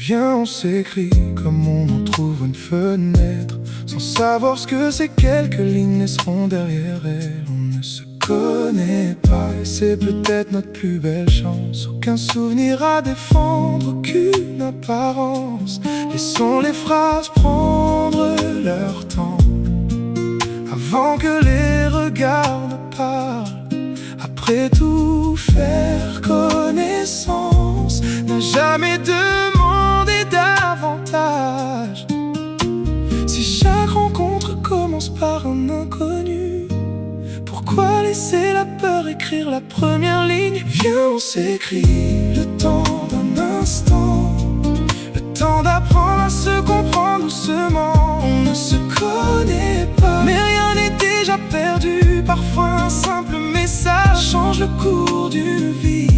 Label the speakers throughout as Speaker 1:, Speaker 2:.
Speaker 1: Viens, on s'écrit comme on en trouve une fenêtre, sans savoir ce que ces quelques lignes laisseront derrière elles. On ne se connaît pas et c'est peut-être notre plus belle chance. Aucun souvenir à défendre, aucune apparence. Laissons les phrases prendre leur temps, avant que les regards ne parlent. Après tout, faire connaissance n'a jamais demandé davantage. Si chaque rencontre commence par un inconnu, pourquoi laisser la peur écrire la première ligne? Viens, on s'écrit le temps d'un instant, le temps d'apprendre à se comprendre doucement. On ne se connaît pas, mais rien n'est déjà perdu. Parfois un simple message change le cours d'une vie.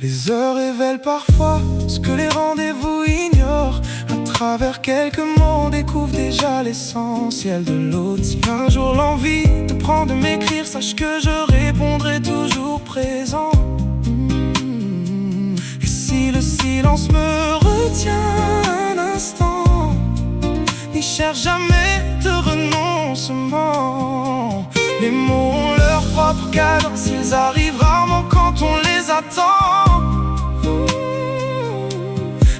Speaker 1: Les heures révèlent parfois ce que les rendez-vous ignorent. À travers quelques mots, on découvre déjà l'essentiel de l'autre. Si un jour l'envie te prend de m'écrire, sache que je répondrai toujours présent. Et si le silence me retient un instant, n'y cherche jamais de renoncement. Les mots ont leur propre cadence, ils arrivent rarement quand on les attend.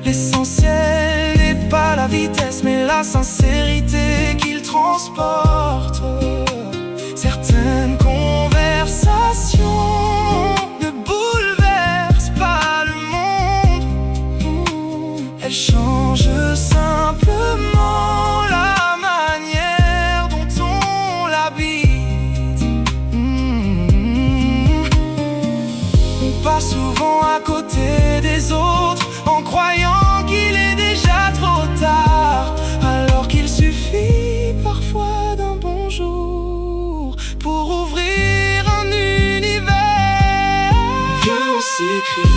Speaker 1: L'essentiel n'est pas la vitesse, mais la sincérité qu'il transporte. Certaines conversations ne bouleversent pas le monde, elles changent simplement la manière dont on l'habite. On passe souvent à côté des autres en croyant qu'il est déjà trop tard, alors qu'il suffit parfois d'un bonjour pour ouvrir un univers. Viens, on s'écrit